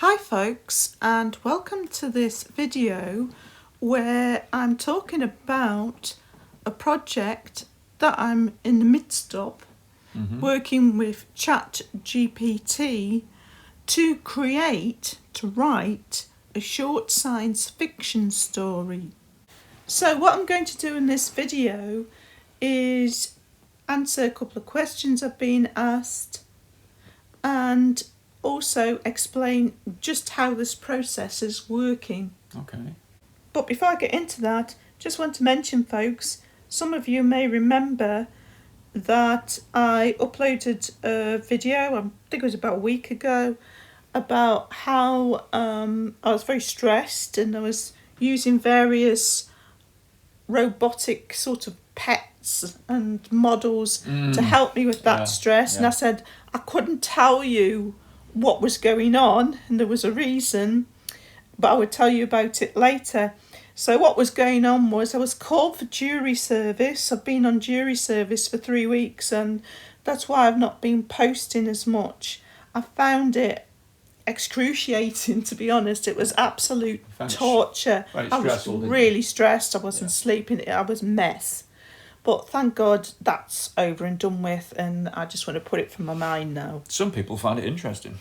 Hi folks, and welcome to this video where I'm talking about a project that I'm in the midst of working with ChatGPT to write a short science fiction story. So what I'm going to do in this video is answer a couple of questions I've been asked and also explain just how this process is working. Okay. But before I get into that, just want to mention, folks, some of you may remember that I uploaded a video, I think it was about a week ago, about how I was very stressed and I was using various robotic sort of pets and models to help me with that stress. And I said I couldn't tell you what was going on, and there was a reason, but I would tell you about it later. So what was going on was I was called for jury service. I've been on jury service for 3 weeks, and that's why I've not been posting as much. I found it excruciating, to be honest. It was absolute torture. I was really stressed. I wasn't sleeping. I was a mess. But thank God that's over and done with, and I just want to put it from my mind now. Some people find it interesting.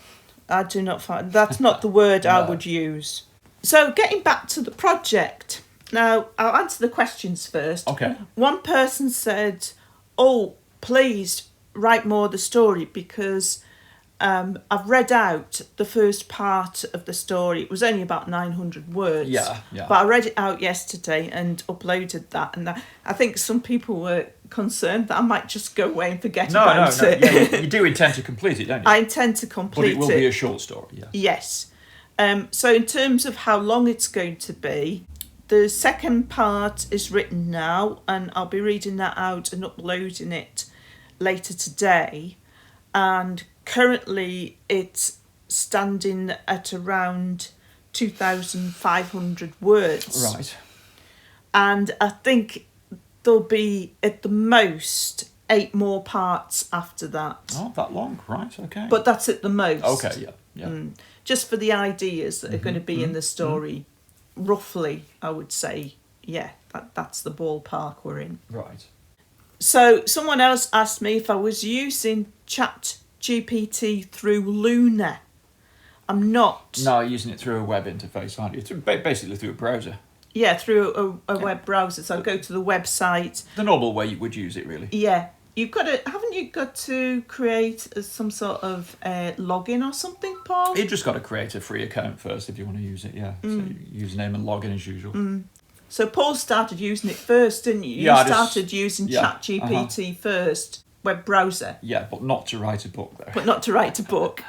I do not find... That's not the word No. I would use. So getting back to the project. Now, I'll answer the questions first. Okay. One person said, oh, please write more of the story because I've read out the first part of the story. It was only about 900 words. Yeah. But I read it out yesterday and uploaded that. And I think some people were concerned that I might just go away and forget about it. Yeah, you do intend to complete it, don't you? I intend to complete it. But it will be a short story, yeah. Yes. So in terms of how long it's going to be, the second part is written now, and I'll be reading that out and uploading it later today. And currently it's standing at around 2,500 words. Right. And I think there'll be at the most 8 more parts after that. Oh, that long, right, okay. But that's at the most. Okay, yeah. Just for the ideas that are going to be in the story. Roughly, I would say, that's the ballpark we're in. Right. So someone else asked me if I was using ChatGPT through Luna. I'm not. No, you're using it through a web interface, aren't you? Basically through a browser. Yeah, through a web browser. So I go to the website. The normal way you would use it, really. Yeah. Haven't you got to create some sort of login or something, Paul? You just got to create a free account first if you want to use it, yeah. So username and login as usual. So Paul started using it first, didn't you? Yeah, You started using ChatGPT first, web browser. Yeah, but not to write a book, though. But not to write a book.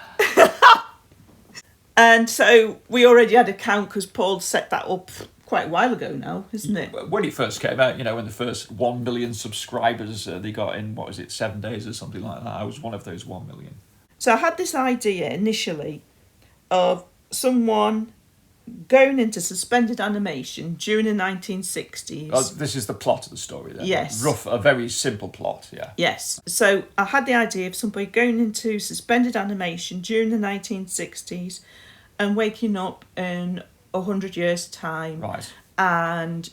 And so we already had an account because Paul set that up quite a while ago now, isn't it? When it first came out, when the first 1 million subscribers they got in, 7 days or something like that, I was one of those 1 million. So I had this idea initially of someone going into suspended animation during the 1960s. Oh, this is the plot of the story then? Yes. A very simple plot, yeah. Yes. So I had the idea of somebody going into suspended animation during the 1960s and waking up in 100 years' time. Right. And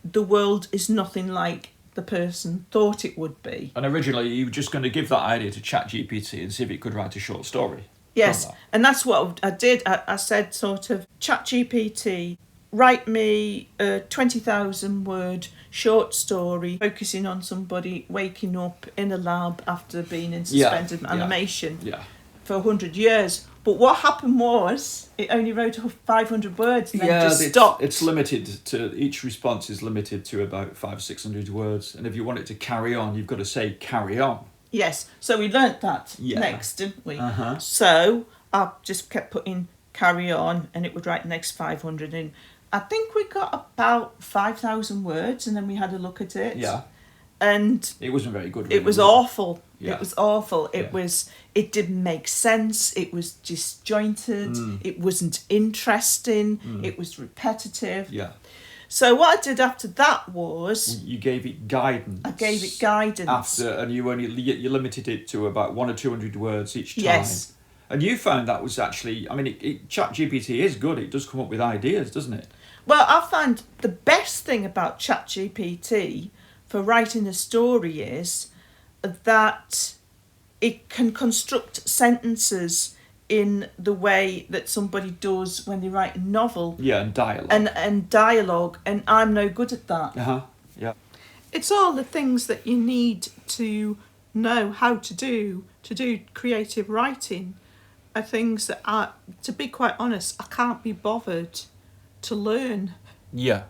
the world is nothing like the person thought it would be. And originally you were just going to give that idea to ChatGPT and see if it could write a short story. Yes, and that's what I did. I said sort of, ChatGPT, write me a 20,000 word short story focusing on somebody waking up in a lab after being in suspended animation for 100 years. But what happened was it only wrote 500 words and then just stopped. It's limited to, each response is limited to about 500-600 words. And if you want it to carry on, you've got to say carry on. Yes, so we learnt that next, didn't we? Uh-huh. So I just kept putting carry on and it would write the next 500 in. I think we got about 5,000 words and then we had a look at it. Yeah. And it wasn't very good. Really, it was awful. Yeah. It was awful. It didn't make sense. It was disjointed. It wasn't interesting. It was repetitive. Yeah. So what I did after that was... You gave it guidance. I gave it guidance. And you limited it to about 100 or 200 words each time. Yes. And you found that was actually, I mean, ChatGPT is good. It does come up with ideas, doesn't it? Well, I find the best thing about ChatGPT for writing a story is that it can construct sentences in the way that somebody does when they write a novel. Yeah, and dialogue. And dialogue, and I'm no good at that. Yeah. It's all the things that you need to know how to do creative writing are things that to be quite honest, I can't be bothered to learn. Yeah.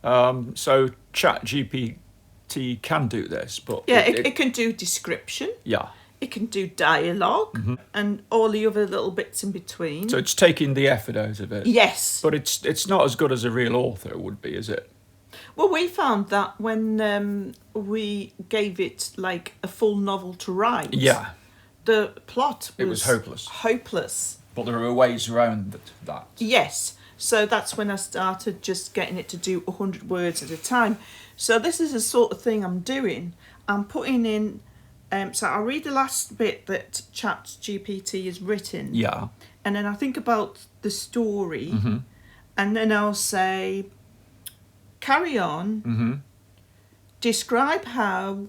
So ChatGPT can do this, but it can do description. Yeah. It can do dialogue and all the other little bits in between. So it's taking the effort out of it. Yes. But it's not as good as a real author would be, is it? Well, we found that when we gave it like a full novel to write. Yeah. The plot was hopeless. Hopeless. But there are ways around that. Yes. So that's when I started just getting it to do 100 words at a time. So this is the sort of thing I'm doing. I'm putting in... so I'll read the last bit that ChatGPT has written. Yeah. And then I think about the story. Mm-hmm. And then I'll say, carry on. Describe how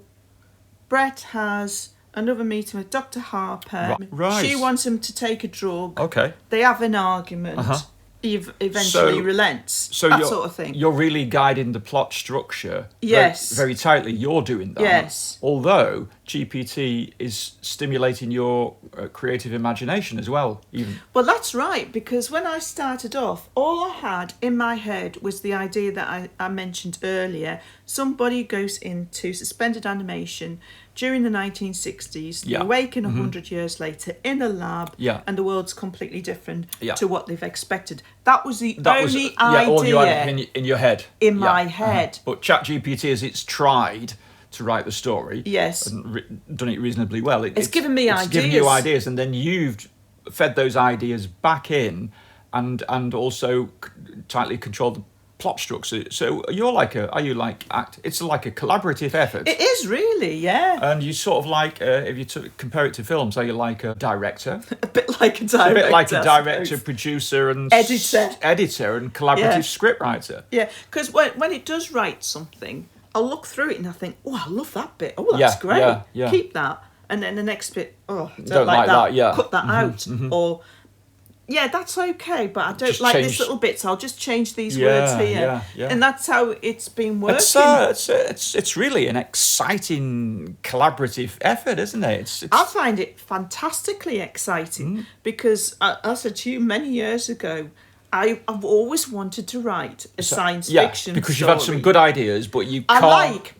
Brett has another meeting with Dr. Harper. Right. She wants him to take a drug. Okay. They have an argument. He eventually relents. So that sort of thing. You're really guiding the plot structure. Yes. Very tightly. You're doing that. Yes. Although GPT is stimulating your creative imagination as well. Even. Well, that's right, because when I started off, all I had in my head was the idea that I mentioned earlier. Somebody goes into suspended animation during the 1960s, they awaken 100 years later in a lab, and the world's completely different to what they've expected. That was the only idea all you had in your head. In my head. But ChatGPT, as it's tried to write the story, yes, and done it reasonably well. It's given me ideas. It's given you ideas, and then you've fed those ideas back in, and also tightly controlled the plot structure. So it's like a collaborative effort. It is really, yeah. And you sort of like, if you compare it to films, are you like a director? A bit like a director. A bit like a director, producer, and editor, and collaborative scriptwriter. Yeah, because when it does write something, I'll look through it and I think, oh, I love that bit. Oh, that's great. Yeah. Keep that. And then the next bit, don't like that. Cut that out. Or... yeah, that's okay, but I don't just like these little bits. I'll just change these words here. Yeah. And that's how it's been working. It's really an exciting collaborative effort, isn't it? I find it fantastically exciting because I said to you many years ago, I've always wanted to write a science fiction because story. You've had some good ideas, but you can't.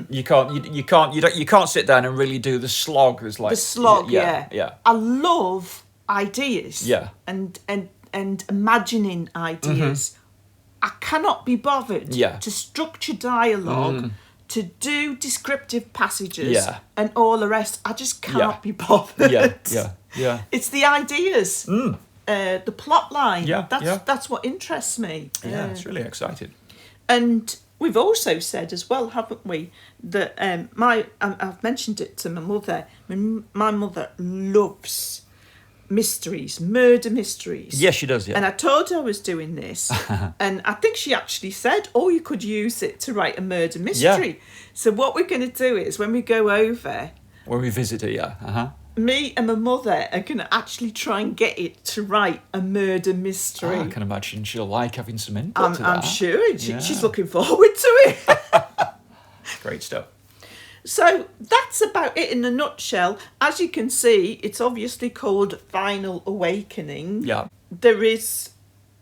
You can't sit down and really do the slog. As like the slog, yeah. I love ideas, and imagining ideas. I cannot be bothered to structure dialogue, to do descriptive passages, and all the rest. I just can't be bothered. Yeah. It's the ideas, the plot line. That's what interests me. Yeah, it's really exciting. And we've also said as well, haven't we, that I've mentioned it to my mother. My mother loves mysteries, murder mysteries. Yes, she does, And I told her I was doing this, and I think she actually said, oh, you could use it to write a murder mystery. So what we're going to do is, when we go over... when we visit her, me and my mother are going to actually try and get it to write a murder mystery. I can imagine she'll like having some input to that. I'm sure. She's looking forward to it. Great stuff. So that's about it in a nutshell. As you can see, it's obviously called Final Awakening. Yeah. There is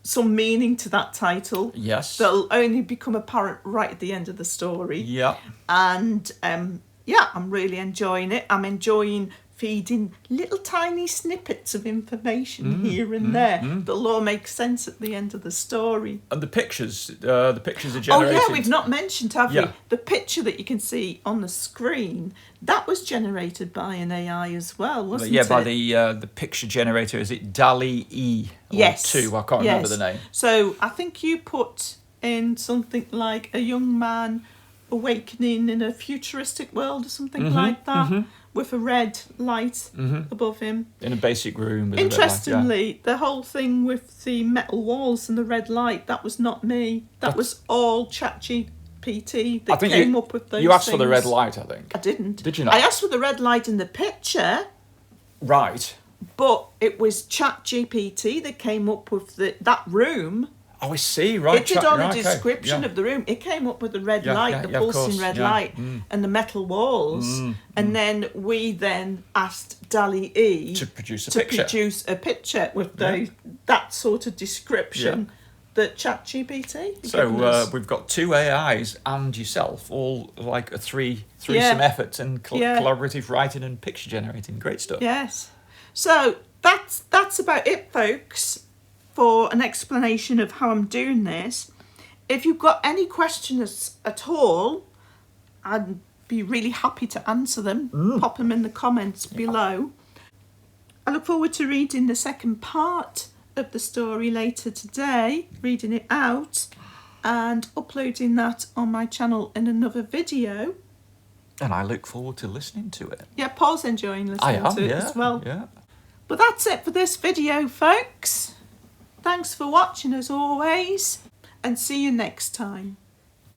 some meaning to that title. Yes. That'll only become apparent right at the end of the story. Yeah. And I'm really enjoying it. I'm enjoying feeding little tiny snippets of information here and there that'll all make sense at the end of the story. And the pictures are generated. Oh yeah, we've not mentioned, have we? The picture that you can see on the screen, that was generated by an AI as well, wasn't it? Yeah, by the picture generator. Is it DALL-E? Yes. 2, I can't remember the name. So I think you put in something like a young man awakening in a futuristic world or something like that. with a red light above him. In a basic room with a red light, yeah. Interestingly, the whole thing with the metal walls and the red light, that was not me. That was all ChatGPT that came up with those You asked things. for the red light, I think. I didn't. Did you not? I asked for the red light in the picture, Right. but it was ChatGPT that came up with that room. Oh, I see, right. It did all the right, okay, description yeah. of the room. It came up with the red Yeah, light, yeah, the yeah, of pulsing course, red yeah. light, and the metal walls. And then we asked DALL-E To produce a to picture. produce a picture with that sort of description that ChatGPT had given So us. we've got 2 AIs and yourself, all like a threesome effort and collaborative writing and picture generating. Great stuff. Yes. So that's about it, folks, for an explanation of how I'm doing this. If you've got any questions at all, I'd be really happy to answer them. Pop them in the comments below. I look forward to reading the second part of the story later today, reading it out and uploading that on my channel in another video. And I look forward to listening to it. Yeah, Paul's enjoying listening to it as well. Yeah. But that's it for this video, folks. Thanks for watching as always, and see you next time.